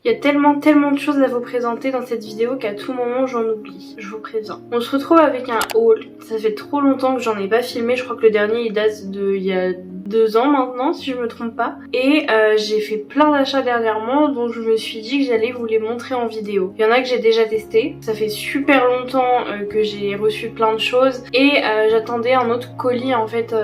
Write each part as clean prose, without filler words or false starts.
Il y a tellement de choses à vous présenter dans cette vidéo qu'à tout moment j'en oublie, je vous préviens. On se retrouve avec un haul, ça fait trop longtemps que j'en ai pas filmé, je crois que le dernier il date il y a 2 ans maintenant si je me trompe pas. Et j'ai fait plein d'achats dernièrement donc je me suis dit que j'allais vous les montrer en vidéo. Il y en a que j'ai déjà testé, ça fait super longtemps que j'ai reçu plein de choses et j'attendais un autre colis en fait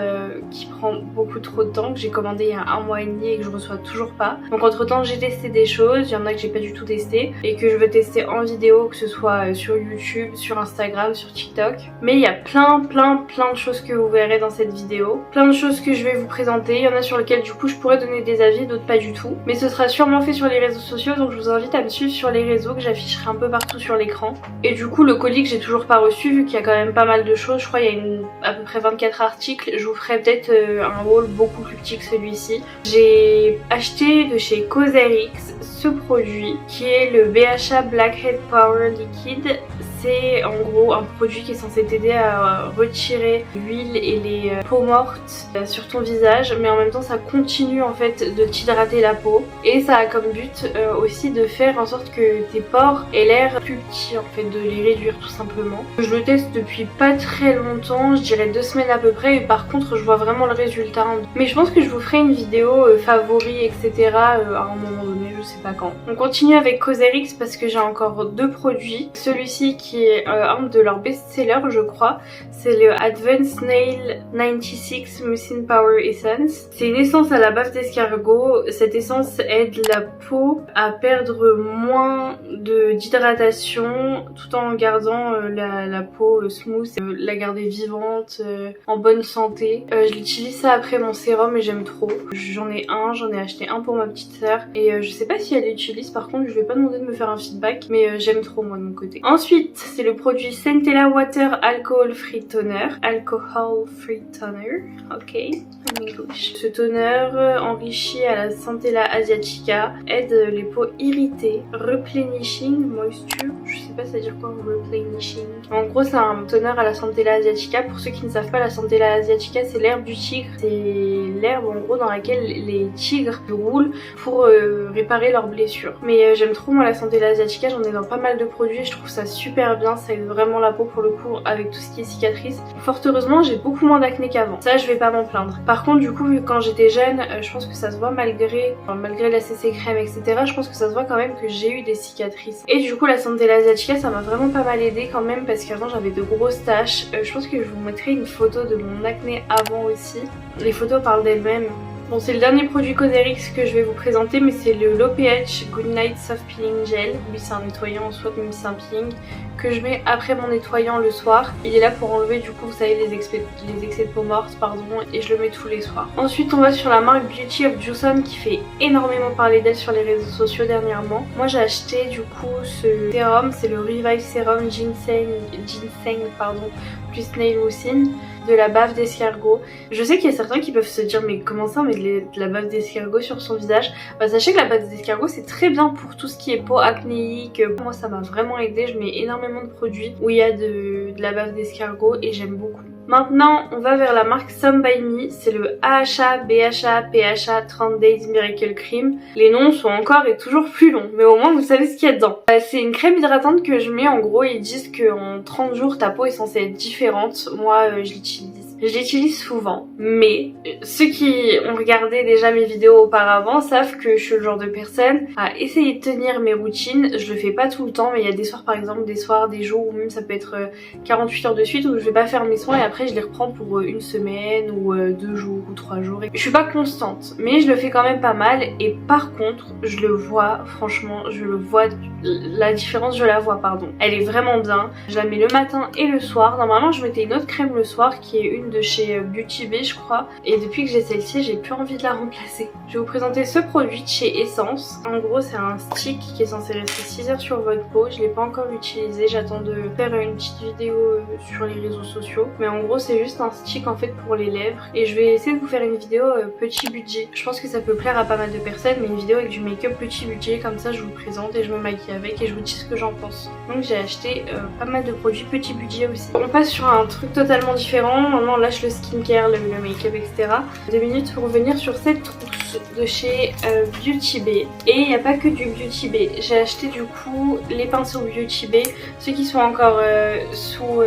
qui prend beaucoup trop de temps, que j'ai commandé il y a 1 mois et demi et que je reçois toujours pas. Donc entre temps j'ai testé des choses, il y en a que j'ai pas du tout testé et que je veux tester en vidéo, que ce soit sur YouTube, sur Instagram, sur TikTok. Mais il y a plein de choses que vous verrez dans cette vidéo, plein de choses que je vais vous présenter. Il y en a sur lesquelles du coup je pourrais donner des avis, d'autres pas du tout. Mais ce sera sûrement fait sur les réseaux sociaux donc je vous invite à me suivre sur les réseaux que j'afficherai un peu partout sur l'écran. Et du coup le colis que j'ai toujours pas reçu vu qu'il y a quand même pas mal de choses, je crois il y a à peu près 24 articles, je vous ferai peut-être un haul beaucoup plus petit que celui-ci. J'ai acheté de chez Cosrx ce produit qui est le BHA Blackhead Power Liquid. C'est en gros un produit qui est censé t'aider à retirer l'huile et les peaux mortes sur ton visage, mais en même temps ça continue en fait de t'hydrater la peau et ça a comme but aussi de faire en sorte que tes pores aient l'air plus petits, en fait de les réduire tout simplement. Je le teste depuis pas très longtemps, je dirais 2 semaines à peu près, et par contre je vois vraiment le résultat. Mais je pense que je vous ferai une vidéo favoris etc à un moment donné, je sais pas quand. On continue avec Cosrx parce que j'ai encore 2 produits. Celui-ci qui est un de leurs best-sellers je crois, c'est le Advanced Nail 96 Mucin Power Essence. C'est une essence à la bave d'escargot. Cette essence aide la peau à perdre moins d'hydratation tout en gardant la peau smooth, la garder vivante, en bonne santé. Je l'utilise ça après mon sérum et j'aime trop. J'en ai acheté un pour ma petite sœur et je sais pas si elle l'utilise, par contre je lui ai pas demandé de me faire un feedback, mais j'aime trop moi de mon côté. Ensuite c'est le produit Centella Water Alcohol Free Toner. Alcohol Free Toner, ok, en English. Ce toner enrichi à la Centella Asiatica aide les peaux irritées. Replenishing Moisture, je sais pas ça veut dire quoi replenishing. En gros c'est un toner à la Centella Asiatica. Pour ceux qui ne savent pas, la Centella Asiatica c'est l'herbe du tigre. C'est l'herbe en gros dans laquelle les tigres roulent pour réparer leurs blessures. Mais j'aime trop moi la Centella Asiatica, j'en ai dans pas mal de produits et je trouve ça super bien, ça aide vraiment la peau pour le coup avec tout ce qui est cicatrices. Fort heureusement j'ai beaucoup moins d'acné qu'avant, ça je vais pas m'en plaindre. Par contre du coup vu que quand j'étais jeune je pense que ça se voit malgré la CC crème etc, je pense que ça se voit quand même que j'ai eu des cicatrices. Et du coup la Centella Asiatica ça m'a vraiment pas mal aidé quand même parce qu'avant j'avais de grosses taches. Je pense que je vous mettrai une photo de mon acné avant aussi, les photos parlent d'elles-mêmes. Bon c'est le dernier produit Cosrx que je vais vous présenter, mais c'est le Low pH Goodnight Soft Peeling Gel. Lui c'est un nettoyant en soi même si c'est un peeling que je mets après mon nettoyant le soir. Il est là pour enlever du coup vous savez les excès de peau morte pardon, et je le mets tous les soirs. Ensuite on va sur la marque Beauty of Joseon qui fait énormément parler d'elle sur les réseaux sociaux dernièrement. Moi j'ai acheté du coup ce sérum, c'est le Revive Serum Ginseng plus Nail Mucin de la bave d'escargot. Je sais qu'il y a certains qui peuvent se dire mais comment ça, mais de la bave d'escargot sur son visage. Bah sachez que la bave d'escargot c'est très bien pour tout ce qui est peau acnéique. Moi ça m'a vraiment aidé, je mets énormément de produits où il y a de la bave d'escargot et j'aime beaucoup. Maintenant on va vers la marque Some By Me, c'est le AHA BHA PHA 30 Days Miracle Cream. Les noms sont encore et toujours plus longs mais au moins vous savez ce qu'il y a dedans. C'est une crème hydratante que je mets, en gros ils disent qu'en 30 jours ta peau est censée être différente. Moi je l'utilise souvent, mais ceux qui ont regardé déjà mes vidéos auparavant savent que je suis le genre de personne à essayer de tenir mes routines. Je le fais pas tout le temps, mais il y a des soirs par exemple, des jours où même ça peut être 48 heures de suite où je vais pas faire mes soins et après je les reprends pour une semaine ou 2 jours ou 3 jours. Je suis pas constante, mais je le fais quand même pas mal et par contre je le vois, franchement je le vois, la différence je la vois pardon. Elle est vraiment bien, je la mets le matin et le soir. Normalement je mettais une autre crème le soir qui est une de chez Beauty Bay je crois, et depuis que j'ai celle-ci j'ai plus envie de la remplacer. Je vais vous présenter ce produit de chez Essence. En gros c'est un stick qui est censé rester 6 heures sur votre peau. Je l'ai pas encore utilisé, j'attends de faire une petite vidéo sur les réseaux sociaux, mais en gros c'est juste un stick en fait pour les lèvres et je vais essayer de vous faire une vidéo petit budget. Je pense que ça peut plaire à pas mal de personnes, mais une vidéo avec du make-up petit budget, comme ça je vous présente et je me maquille avec et je vous dis ce que j'en pense. Donc j'ai acheté pas mal de produits petit budget aussi. On passe sur un truc totalement différent. Maintenant on lâche le skincare, le make-up etc. 2 minutes pour revenir sur cette trousse. rose de chez Beauty Bay. Et il n'y a pas que du Beauty Bay. J'ai acheté du coup les pinceaux Beauty Bay. Ceux qui sont encore sous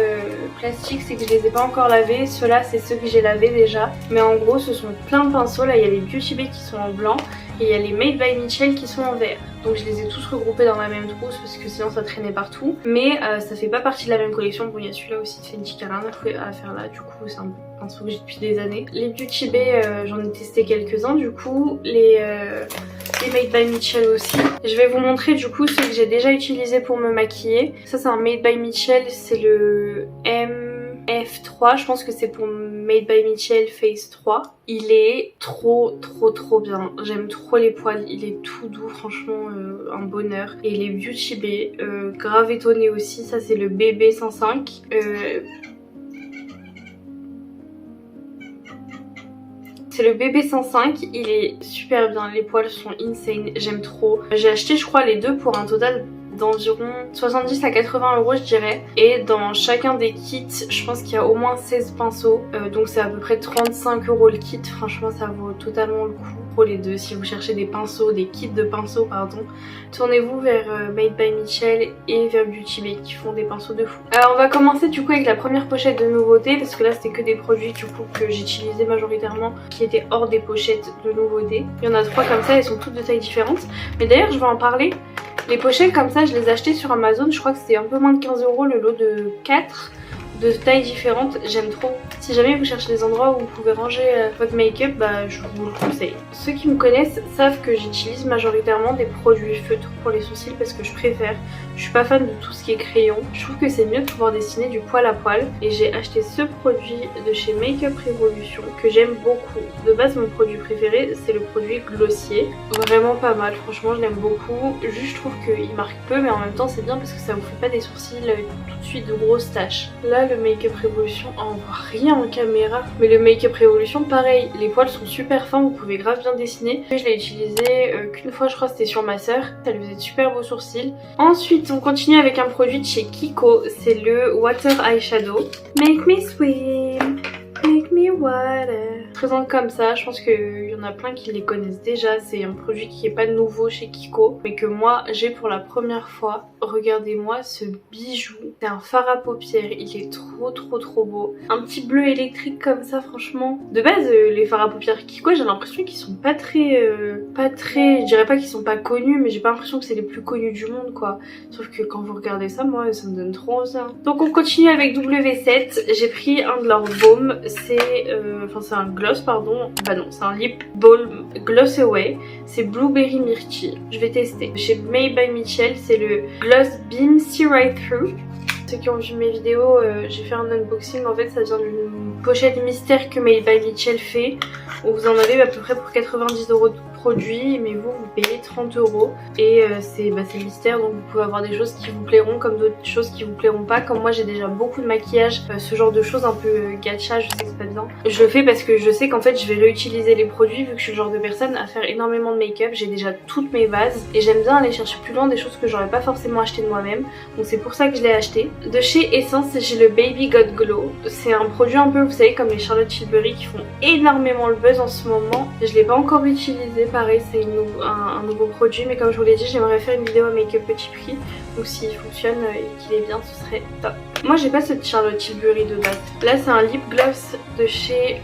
plastique, c'est que je les ai pas encore lavés. Ceux-là, c'est ceux que j'ai lavés déjà. Mais en gros, ce sont plein de pinceaux. Là, il y a les Beauty Bay qui sont en blanc. Et il y a les Made by Michel qui sont en vert. Donc je les ai tous regroupés dans la même trousse parce que sinon ça traînait partout. Mais ça fait pas partie de la même collection. Bon, il y a celui-là aussi de Fenty qui a rien à faire là. Du coup, c'est un pinceau que j'ai depuis des années. Les Beauty Bay, j'en ai testé quelques-uns. Du coup, les Made by Michel aussi. Je vais vous montrer du coup ceux que j'ai déjà utilisés pour me maquiller. Ça, c'est un Made by Michel. C'est le MF3. Je pense que c'est pour Made by Michel Phase 3. Il est trop bien. J'aime trop les poils. Il est tout doux, franchement, un bonheur. Et les Beauty Bay, grave étonnée aussi. Ça, c'est le BB 105. C'est le BB 105, il est super bien, les poils sont insane, j'aime trop. J'ai acheté je crois les deux pour un total d'environ 70 à 80 € je dirais. Et dans chacun des kits, je pense qu'il y a au moins 16 pinceaux. Donc c'est à peu près 35 € le kit. Franchement ça vaut totalement le coup pour les deux. Si vous cherchez des pinceaux, des kits de pinceaux pardon, tournez-vous vers Made by Michel et vers Beauty Bay qui font des pinceaux de fou. Alors on va commencer du coup avec la première pochette de nouveautés. Parce que là c'était que des produits du coup que j'utilisais majoritairement qui étaient hors des pochettes de nouveautés. Il y en a 3 comme ça, elles sont toutes de tailles différentes. Mais d'ailleurs je vais en parler. Les pochettes comme ça, je les ai achetées sur Amazon, je crois que c'était un peu moins de 15 € le lot de 4 de tailles différentes, j'aime trop. Si jamais vous cherchez des endroits où vous pouvez ranger votre make-up, bah je vous le conseille. Ceux qui me connaissent savent que j'utilise majoritairement des produits feutres pour les sourcils parce que je préfère. Je suis pas fan de tout ce qui est crayon. Je trouve que c'est mieux de pouvoir dessiner du poil à poil. Et j'ai acheté ce produit de chez Make Up Revolution que j'aime beaucoup. De base mon produit préféré c'est le produit Glossier. Vraiment pas mal, franchement je l'aime beaucoup. Juste je trouve qu'il marque peu mais en même temps c'est bien parce que ça vous fait pas des sourcils tout de suite de grosses taches. Là le Make Up Revolution, on voit rien en caméra. Mais le Make Up Revolution pareil, les poils sont super fins, vous pouvez grave bien dessiner. Je l'ai utilisé qu'une fois je crois c'était sur ma soeur. Ça lui faisait de super beaux sourcils. Ensuite on continue avec un produit de chez Kiko, c'est le Water Eyeshadow. Make me swim, make me water. Présente comme ça, je pense qu'il y en a plein qui les connaissent déjà. C'est un produit qui est pas nouveau chez Kiko mais que moi j'ai pour la première fois. Regardez-moi ce bijou, c'est un fard à paupières, il est trop beau. Un petit bleu électrique comme ça franchement. De base les fards à paupières Kiko j'ai l'impression qu'ils sont pas très, je dirais pas qu'ils sont pas connus mais j'ai pas l'impression que c'est les plus connus du monde quoi. Sauf que quand vous regardez ça, moi ça me donne trop envie. Donc on continue avec W7, j'ai pris un de leurs baumes, c'est un gloss pardon, bah non c'est un lip balm gloss away, c'est Blueberry Myrtille, je vais tester. Chez Made by Michel c'est le Gloss Beam See Right Through. Ceux qui ont vu mes vidéos, j'ai fait un unboxing, en fait ça vient d'une pochette mystère que Made by Michel fait, où vous en avez à peu près pour 90 € de produits, mais vous payez 30 € et c'est mystère, donc vous pouvez avoir des choses qui vous plairont comme d'autres choses qui vous plairont pas. Comme moi j'ai déjà beaucoup de maquillage, ce genre de choses un peu gacha, je sais que c'est pas bien. Je le fais parce que je sais qu'en fait je vais réutiliser les produits vu que je suis le genre de personne à faire énormément de make-up, j'ai déjà toutes mes bases et j'aime bien aller chercher plus loin des choses que j'aurais pas forcément acheté de moi-même, donc c'est pour ça que je l'ai acheté. De chez Essence j'ai le Baby God Glow, c'est un produit un peu vous savez comme les Charlotte Tilbury qui font énormément le buzz en ce moment. Je l'ai pas encore utilisé, pareil c'est un nouveau produit mais comme je vous l'ai dit j'aimerais faire une vidéo à make-up petit prix, donc s'il fonctionne et qu'il est bien ce serait top. Moi j'ai pas cette Charlotte Tilbury de base. Là c'est un lip gloss de chez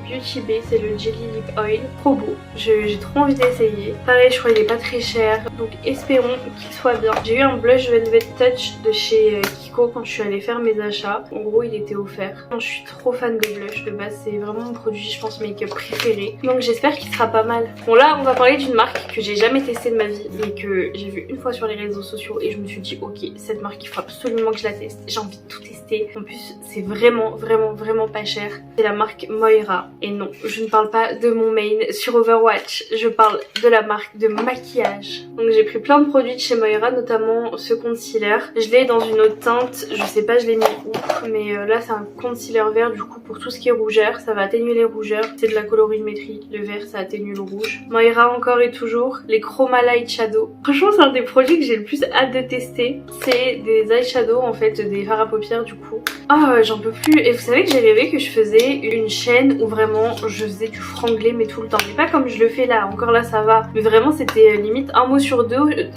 Beauty Bay, c'est le Jelly Lip Oil, trop beau, j'ai trop envie d'essayer. Pareil je crois qu'il est pas très cher donc espérons qu'il soit bien. J'ai eu un blush Velvet Touch de chez Kiko quand je suis allée faire mes achats, en gros il était offert. Je suis trop fan des blushs de base, c'est vraiment mon produit je pense make-up préféré, donc j'espère qu'il sera pas mal. Bon là on va parler d'une marque que j'ai jamais testée de ma vie mais que j'ai vue une fois sur les réseaux sociaux et je me suis dit ok cette marque il faut absolument que je la teste, j'ai envie de tout tester. En plus c'est vraiment pas cher, c'est la marque Moira. Et non, je ne parle pas de mon main sur Overwatch, je parle de la marque de maquillage. Donc j'ai pris plein de produits de chez Moira, notamment ce concealer. Je l'ai dans une autre teinte, je sais pas je l'ai mis où, mais là c'est un concealer vert du coup pour tout ce qui est rougeur, ça va atténuer les rougeurs. C'est de la colorimétrie, le vert ça atténue le rouge. Moira encore et toujours, les Chroma Light Shadow. Franchement c'est un des produits que j'ai le plus hâte de tester. C'est des eyeshadows en fait, des fards à paupières du coup. Ah j'en peux plus. Et vous savez que j'ai rêvé que je faisais une chaîne où vraiment vraiment je faisais du franglais mais tout le temps, mais pas comme je le fais là, encore là ça va, mais vraiment c'était limite un mot sur deux,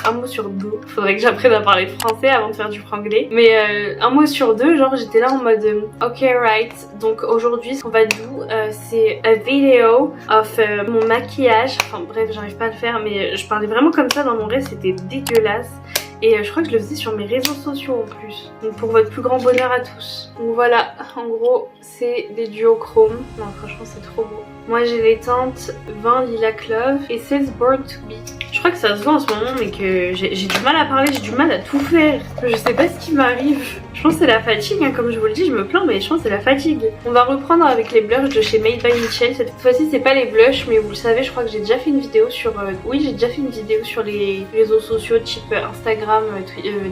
faudrait que j'apprenne à parler français avant de faire du franglais, mais un mot sur deux, genre j'étais là en mode ok right, donc aujourd'hui ce qu'on va do c'est a video of mon maquillage, enfin bref j'arrive pas à le faire mais je parlais vraiment comme ça dans mon rêve, c'était dégueulasse. Et je crois que je le faisais sur mes réseaux sociaux en plus. Donc pour votre plus grand bonheur à tous. Donc voilà, en gros, c'est des duochromes. Non, franchement, c'est trop beau. Moi, j'ai les teintes 20 Lilac Clove et 16 Born to Be. Je crois que ça se voit en ce moment, mais que j'ai du mal à parler, j'ai du mal à tout faire. Je sais pas ce qui m'arrive. Je pense que c'est la fatigue, hein, comme je vous le dis, je me plains, mais je pense que c'est la fatigue. On va reprendre avec les blushs de chez Made by Michel. Cette fois-ci, c'est pas les blushs, mais vous le savez, je crois que j'ai déjà fait une vidéo sur... oui, j'ai déjà fait une vidéo sur les réseaux sociaux type Instagram,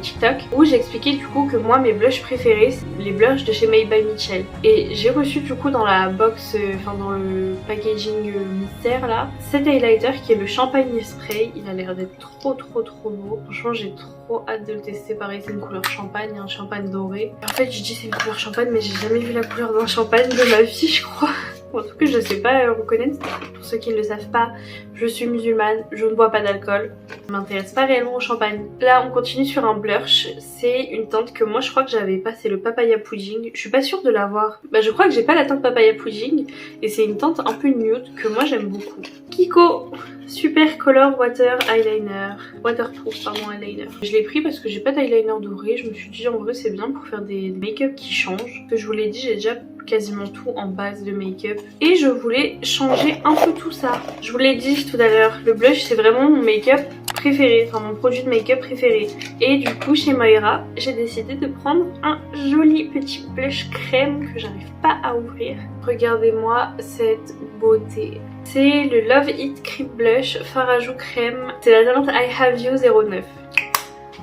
TikTok, où j'ai expliqué du coup que moi, mes blushs préférés, c'est les blushs de chez Made by Michel. Et j'ai reçu du coup dans la box, enfin dans le packaging mystère là, cet highlighter qui est le Champagne Spray. Il a l'air d'être trop beau. Franchement, j'ai trop hâte de le tester. Pareil, c'est une couleur champagne, un champagne doré. En fait, je dis c'est une couleur champagne, mais j'ai jamais vu la couleur d'un champagne de ma vie, je crois. En tout cas, je sais pas reconnaître. Pour ceux qui ne le savent pas, je suis musulmane, je ne bois pas d'alcool. Je m'intéresse pas réellement au champagne. Là, on continue sur un blush. C'est une teinte que moi, je crois que j'avais pas. C'est le Papaya Pudding. Je suis pas sûre de l'avoir. Bah, je crois que j'ai pas la teinte Papaya Pudding. Et c'est une teinte un peu nude que moi, j'aime beaucoup. Kiko Super Color Water Eyeliner. Waterproof, pardon, eyeliner. Je l'ai pris parce que j'ai pas d'eyeliner doré. Je me suis dit, en vrai, c'est bien pour faire des make-up qui changent. Que je vous l'ai dit, j'ai déjà quasiment tout en base de make-up et je voulais changer un peu tout ça. Je vous l'ai dit tout à l'heure, le blush c'est vraiment mon make-up préféré, enfin mon produit de make-up préféré, et du coup chez Moira j'ai décidé de prendre un joli petit blush crème que j'arrive pas à ouvrir. Regardez-moi cette beauté. C'est le Love It Cream Blush Fard à joues crème, c'est la teinte I Have You 09.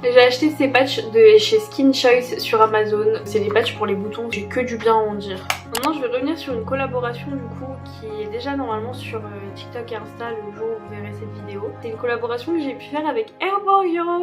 J'ai acheté ces patchs de chez Skin Choice sur Amazon. C'est des patchs pour les boutons, j'ai que du bien à en dire. Maintenant je vais revenir sur une collaboration du coup qui est déjà normalement sur TikTok et Insta le jour où vous verrez cette vidéo. C'est une collaboration que j'ai pu faire avec Herborian.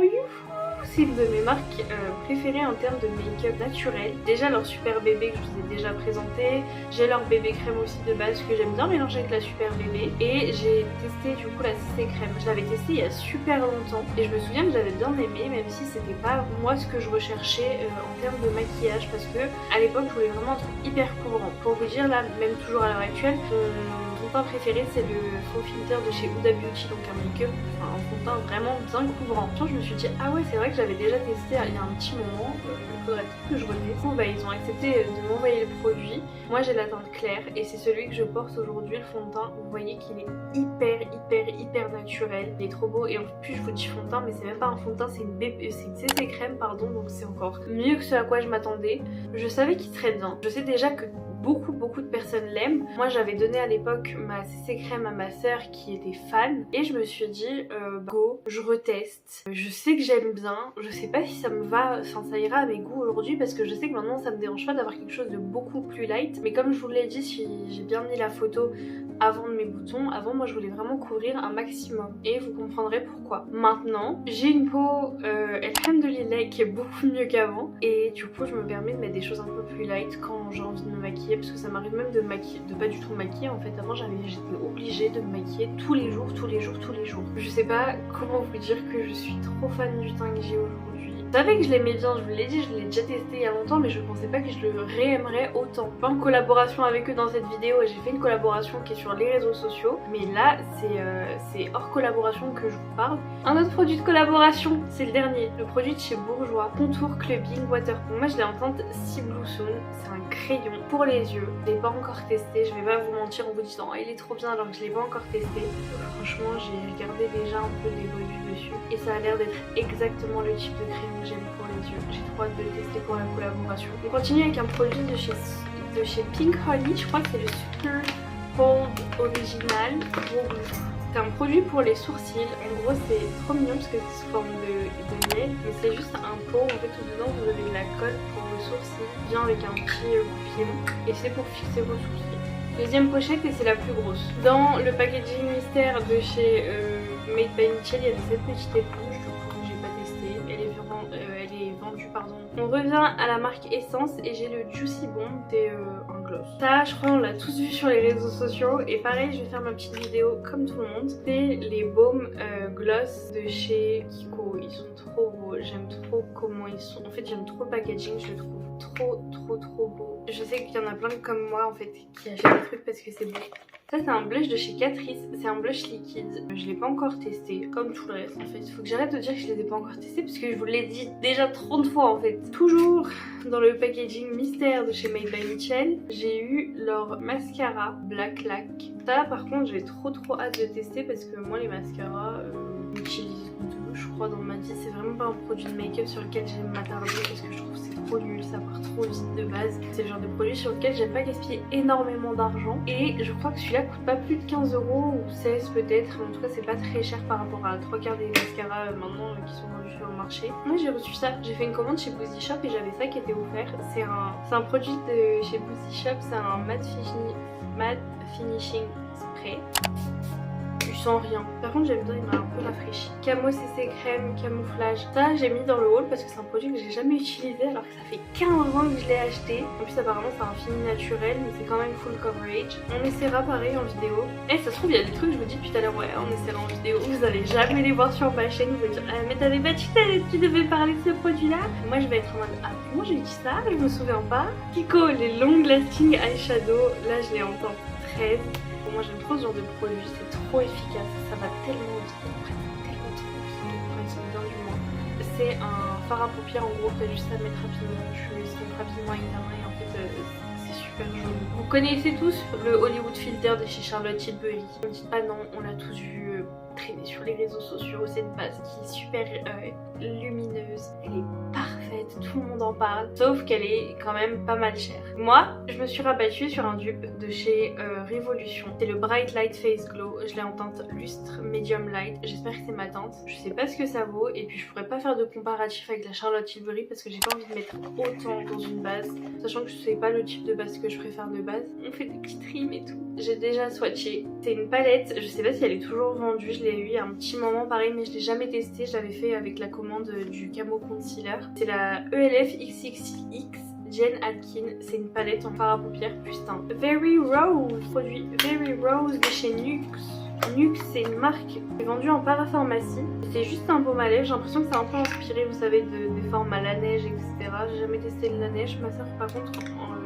C'est une de mes marques préférées en termes de make-up naturel. Déjà leur super bébé que je vous ai déjà présenté. J'ai leur bébé crème aussi de base que j'aime bien mélanger avec la super bébé. Et j'ai testé du coup la CC crème. Je l'avais testé il y a super longtemps. Et je me souviens que j'avais bien aimé même si c'était pas moi ce que je recherchais en termes de maquillage. Parce que à l'époque je voulais vraiment un truc hyper couvrant. Pour vous dire là, même toujours à l'heure actuelle, mon fond de teint préféré c'est le faux filter de chez Huda Beauty. Donc un make-up, enfin un fond de teint vraiment bien couvrant. Je me suis dit ah ouais c'est vrai que j'avais déjà testé il y a un petit moment, il faudrait peut-être que je reteste. Bon, bah, ils ont accepté de m'envoyer le produit. Moi j'ai la teinte claire et c'est celui que je porte aujourd'hui, le fond de teint. Vous voyez qu'il est hyper naturel, il est trop beau et en plus je vous dis fond de teint mais c'est même pas un fond de teint, c'est une CC crème pardon, donc c'est encore mieux que ce à quoi je m'attendais. Je savais qu'il serait bien, je sais déjà que beaucoup de personnes l'aiment. Moi j'avais donné à l'époque ma CC crème à ma soeur qui était fan et je me suis dit go, je reteste. Je sais que j'aime bien, je sais pas si ça me va, enfin ça ira à mes goûts aujourd'hui parce que je sais que maintenant ça me dérange pas d'avoir quelque chose de beaucoup plus light. Mais comme je vous l'ai dit, si j'ai bien mis la photo avant de mes boutons, avant moi je voulais vraiment couvrir un maximum et vous comprendrez pourquoi. Maintenant j'ai une peau alhamdoulilah qui est beaucoup mieux qu'avant et du coup je me permets de mettre des choses un peu plus light quand j'ai envie de me maquiller parce que ça m'arrive même de pas du tout me maquiller en fait. Avant j'étais obligée de me maquiller tous les jours. Je sais pas comment vous dire que je suis trop fan du teint que j'ai aujourd'hui. Je savais que je l'aimais bien, je vous l'ai dit, je l'ai déjà testé il y a longtemps mais je pensais pas que je le réaimerais autant. Pas en collaboration avec eux dans cette vidéo et j'ai fait une collaboration qui est sur les réseaux sociaux mais là c'est hors collaboration que je vous parle. Un autre produit de collaboration, c'est le dernier, le produit de chez Bourjois, Contour Clubbing Water. Donc moi je l'ai en teinte Sea Blue Zone, c'est un crayon pour les yeux. Je l'ai pas encore testé, je vais pas vous mentir en vous disant oh, il est trop bien alors que je l'ai pas encore testé. Franchement j'ai regardé déjà un peu des reviews dessus et ça a l'air d'être exactement le type de crayon que j'aime pour les yeux. J'ai trop hâte de le tester pour la collaboration. On continue avec un produit de chez Pink Honey, je crois que c'est le Super Hold Original Rouge. C'est un produit pour les sourcils. En gros c'est trop mignon parce que c'est sous forme de miel. Mais c'est juste un pot. En fait tout dedans vous avez de la colle pour vos sourcils. Il vient avec un petit goupillon. Et c'est pour fixer vos sourcils. Deuxième pochette et c'est la plus grosse. Dans le packaging mystère de chez Made by Michel, il y avait cette petite éponge. Du coup j'ai pas testé. Elle est vendue pardon. On revient à la marque Essence et j'ai le Juicy Bomb. C'est un gloss. Ça, je crois on l'a tous vu sur les réseaux sociaux. Et pareil, je vais faire ma petite vidéo comme tout le monde. C'est les baumes gloss de chez Kiko. Ils sont trop beaux. J'aime trop comment ils sont. En fait, j'aime trop le packaging. Je le trouve trop beau. Je sais qu'il y en a plein comme moi en fait qui achètent des trucs parce que c'est beau. Ça c'est un blush de chez Catrice, c'est un blush liquide. Je l'ai pas encore testé, comme tout le reste en fait. Faut que j'arrête de dire que je les ai pas encore testés parce que je vous l'ai dit déjà 30 fois en fait. Toujours dans le packaging mystère de chez Made by Michel, j'ai eu leur mascara Black Lac. Ça par contre j'ai trop hâte de tester parce que moi les mascaras j'utilise deux je crois dans ma vie. C'est vraiment pas un produit de make-up sur lequel j'aime m'attarder parce que je trouve que c'est trop nul, ça part trop vite de base. C'est le genre de produit sur lequel j'aime pas gaspiller énormément d'argent. Et je crois que celui-là coûte pas plus de 15 € ou 16 peut-être. En tout cas c'est pas très cher par rapport à 3/4 des mascaras maintenant qui sont vendus sur le marché. Moi j'ai reçu ça, j'ai fait une commande chez Boozy Shop et j'avais ça qui était offert. C'est un produit de chez Boozy Shop, c'est un matte finishing spray. Sans rien. Par contre j'aime bien, il m'a un peu rafraîchi. Camo CC crème, camouflage. Ça j'ai mis dans le haul parce que c'est un produit que j'ai jamais utilisé alors que ça fait 15 ans que je l'ai acheté. En plus apparemment c'est un fini naturel mais c'est quand même full coverage. On essaiera pareil en vidéo. Et ça se trouve il y a des trucs je vous dis depuis tout à l'heure ouais on essaiera en vidéo. Vous allez jamais les voir sur ma chaîne. Vous allez dire ah, mais t'avais pas dit que tu devais parler de ce produit là. Moi je vais être en mode ah moi j'ai dit ça, je me souviens pas. Kiko les long lasting eyeshadow. Là je les entends 13. Moi j'aime trop ce genre de produit, c'est trop efficace, ça va tellement vite, après tellement trop vite, ils sont bien du moins. C'est un fard à paupières en gros, t'as juste à mettre rapidement, je le estompe rapidement avec ta main et en fait c'est super joli. Vous connaissez tous le Hollywood Filter de chez Charlotte Tilbury. Ne me dites pas non, on l'a tous vu traîner sur les réseaux sociaux, c'est une base qui est super lumineuse, elle est parfaite, tout le monde en parle, sauf qu'elle est quand même pas mal chère. Moi, je me suis rabattue sur un dupe de chez Révolution, c'est le Bright Light Face Glow, je l'ai en teinte lustre medium light, j'espère que c'est ma teinte, je sais pas ce que ça vaut et puis je pourrais pas faire de comparatif avec la Charlotte Tilbury parce que j'ai pas envie de mettre autant dans une base, sachant que je sais pas le type de base que je préfère de base. On fait des petites rimes et tout. J'ai déjà swatché, c'est une palette, je sais pas si elle est toujours vendue, je l'ai eu il y a un petit moment pareil mais je l'ai jamais testé, je l'avais fait avec la commande du Camo Concealer. C'est la ELF XXX Jen Atkin, c'est une palette en fard à paupières plus teint. Very Rose, produit Very Rose de chez NYX. NYX c'est une marque qui est vendue en parapharmacie. C'est juste un baume à lèvres, j'ai l'impression que c'est un peu inspiré vous savez des formes à la neige etc. J'ai jamais testé de la neige, ma soeur par contre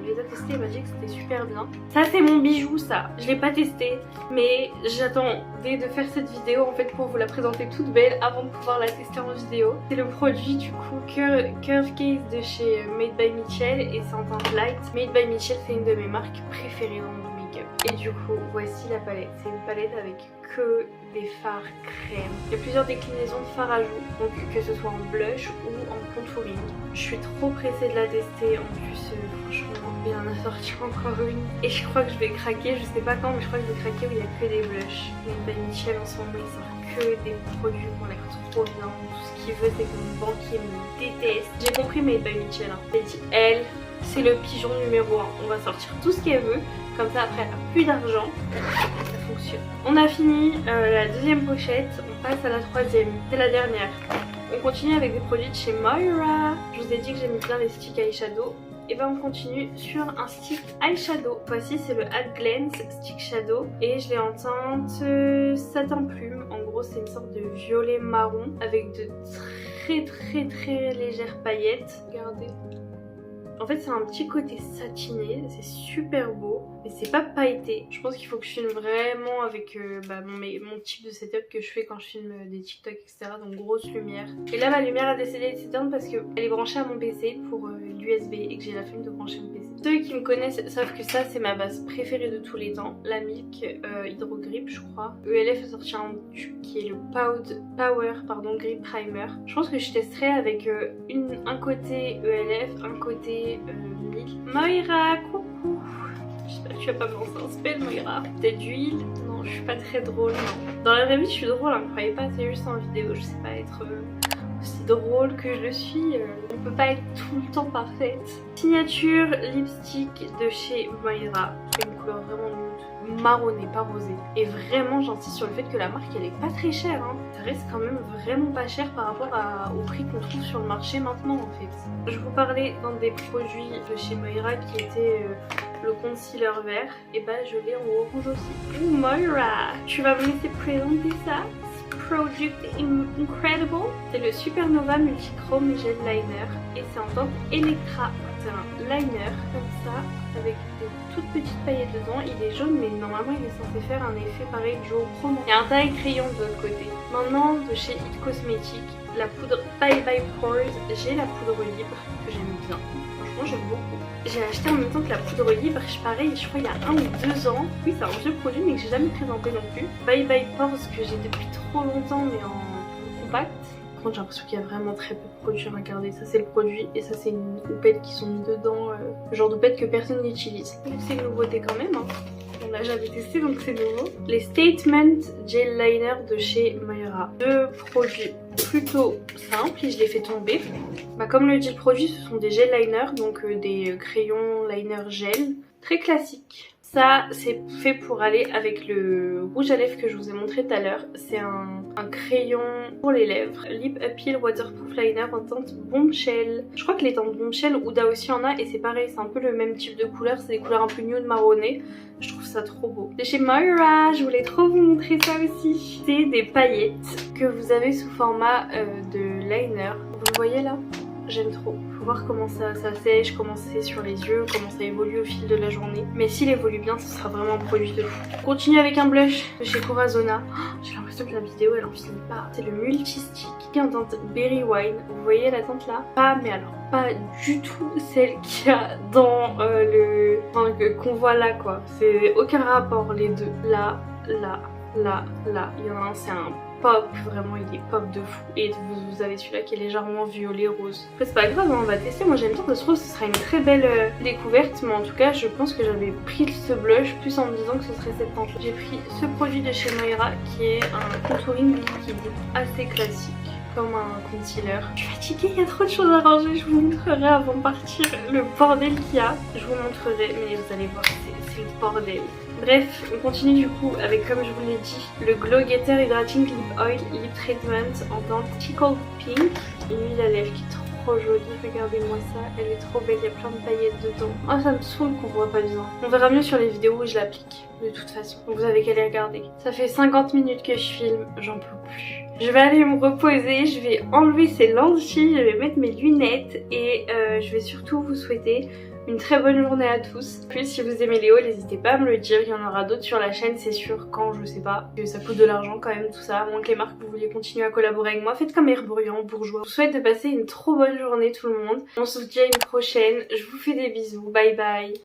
les a testés, elle m'a dit que c'était super bien. Ça c'est mon bijou ça, je l'ai pas testé mais j'attendais de faire cette vidéo en fait pour vous la présenter toute belle avant de pouvoir la tester en vidéo. C'est le produit du coup Curve Case de chez Made by Michel et c'est en teinte light. Made by Michel c'est une de mes marques préférées dans le make-up. Et du coup voici la palette, c'est une palette avec que des fards crème. Il y a plusieurs déclinaisons de fards à joues, donc que ce soit en blush ou en contouring. Je suis trop pressée de la tester, en plus franchement il en a sorti encore une. Et je crois que je vais craquer, je sais pas quand mais je crois que je vais craquer où il y a que des blushs. Mais Michel en ce moment il sort que des produits qui ont l'air trop bien. Tout ce qu'il veut c'est que mon banquier me déteste. J'ai compris Made by Michel, hein. Elle dit elle, c'est le pigeon numéro 1. On va sortir tout ce qu'elle veut. Comme ça après elle a plus d'argent. Ça fonctionne. On a fini la deuxième pochette. On passe à la troisième. C'est la dernière. On continue avec des produits de chez Moira. Je vous ai dit que j'aimais bien les sticks eyeshadow. Et ben on continue sur un stick eyeshadow. Voici c'est le At Glance Stick Shadow. Et je l'ai en teinte satin plume. En gros c'est une sorte de violet marron avec de très légères paillettes. Regardez. En fait c'est un petit côté satiné, c'est super beau, mais c'est pas pailleté. Je pense qu'il faut que je filme vraiment avec mon type de setup que je fais quand je filme des TikTok etc. Donc grosse lumière. Et là ma lumière a décidé de s'éteindre parce qu'elle est branchée à mon PC pour l'USB et que j'ai la flemme de brancher mon PC. Ceux qui me connaissent savent que ça c'est ma base préférée de tous les temps. La Milk Hydro Grip je crois. ELF a sorti un tube qui est le Power Grip Primer. Je pense que je testerai avec un côté ELF, un côté Milk. Moira, coucou. J'espère que tu vas pas me lancer un spell Moira. Peut-être d'huile. Non je suis pas très drôle non. Dans la vraie vie je suis drôle hein, croyez pas c'est juste en vidéo. Je sais pas être aussi drôle que je le suis. On peut pas être tout le temps parfaite. Signature lipstick de chez Moira. C'est une couleur vraiment nude, marronnée, pas rosée. Et vraiment j'insiste sur le fait que la marque elle est pas très chère hein. Ça reste quand même vraiment pas cher par rapport au prix qu'on trouve sur le marché maintenant en fait. Je vous parlais d'un des produits de chez Moira qui était le concealer vert, et bah je l'ai en orange aussi. Ouh Moira, tu vas me laisser présenter ça? Product Incredible. C'est le Supernova Multichrome Gel Liner et c'est en teinte Electra. C'est un liner comme ça avec des toutes petites paillettes dedans. Il est jaune mais normalement il est censé faire un effet pareil duo chrome. Il y a un taille crayon de l'autre côté. Maintenant de chez It Cosmetics, la poudre Bye Bye Pores. J'ai la poudre libre que j'aime bien. Franchement j'aime beaucoup. J'ai acheté en même temps que la poudre libre, pareil, je crois il y a 1 ou 2 ans. Oui c'est un vieux produit mais que j'ai jamais présenté non plus. Bye Bye Pores que j'ai depuis trop longtemps mais en compact. Par contre j'ai l'impression qu'il y a vraiment très peu de produits. Regardez, ça c'est le produit et ça c'est une houppette qui sont mis dedans. Le genre d'houppette que personne n'utilise. C'est une nouveauté quand même. Hein. On l'a jamais testé donc c'est nouveau. Les Statement Gel Liner de chez Moira. Deux produits plutôt simples et je les fais tomber. Bah, comme le dit le produit, ce sont des gel liners, donc des crayons liner gel. Très classiques. Ça, c'est fait pour aller avec le rouge à lèvres que je vous ai montré tout à l'heure. C'est un crayon pour les lèvres. Lip Appeal Waterproof Liner en teinte Bombshell. Je crois que les teintes Bombshell, Huda aussi en a et c'est pareil, c'est un peu le même type de couleur. C'est des couleurs un peu nude marronnées. Je trouve ça trop beau. C'est chez Moira, je voulais trop vous montrer ça aussi. C'est des paillettes que vous avez sous format de liner. Vous le voyez là? J'aime trop. Faut voir comment ça sèche, comment c'est sur les yeux, comment ça évolue au fil de la journée. Mais s'il évolue bien, ce sera vraiment un produit de fou. On continue avec un blush de chez Corazona. Oh, j'ai l'impression que la vidéo elle en finit pas. C'est le Multi-Stick qui est en teinte Berry Wine. Vous voyez la teinte là? Pas, mais alors pas du tout celle qu'il y a dans qu'on voit là quoi. C'est aucun rapport les deux. Là. Il y en a un, c'est un pop, vraiment il est pop de fou. Et vous avez celui-là qui est légèrement violet rose. Après c'est pas grave, hein, on va tester. Moi j'aime bien, ça se trouve ce sera une très belle découverte. Mais en tout cas je pense que j'avais pris ce blush plus en me disant que ce serait cette teinte. J'ai pris ce produit de chez Moira qui est un contouring liquide assez classique. Comme un concealer. Je suis fatiguée, il y a trop de choses à ranger. Je vous montrerai avant de partir le bordel qu'il y a. Je vous montrerai, mais vous allez voir, c'est le bordel. Bref, on continue du coup avec, comme je vous l'ai dit, le Glow Getter Hydrating Lip Oil Lip Treatment en teinte Tickled Pink. Une huile à lèvres qui est trop jolie, regardez-moi ça, elle est trop belle, il y a plein de paillettes dedans. Ah ça me saoule qu'on voit pas bien. On verra mieux sur les vidéos où je l'applique, de toute façon. Donc vous avez qu'à les regarder. Ça fait 50 minutes que je filme, j'en peux plus. Je vais aller me reposer, je vais enlever ces lentilles, je vais mettre mes lunettes et je vais surtout vous souhaiter une très bonne journée à tous. En plus, si vous aimez les hauls, n'hésitez pas à me le dire. Il y en aura d'autres sur la chaîne, c'est sûr. Quand, je sais pas. Que ça coûte de l'argent quand même, tout ça. À moins que les marques, vous vouliez continuer à collaborer avec moi. Faites comme Air Bruyant, bourgeois. Je vous souhaite de passer une trop bonne journée tout le monde. On se dit à une prochaine. Je vous fais des bisous. Bye bye.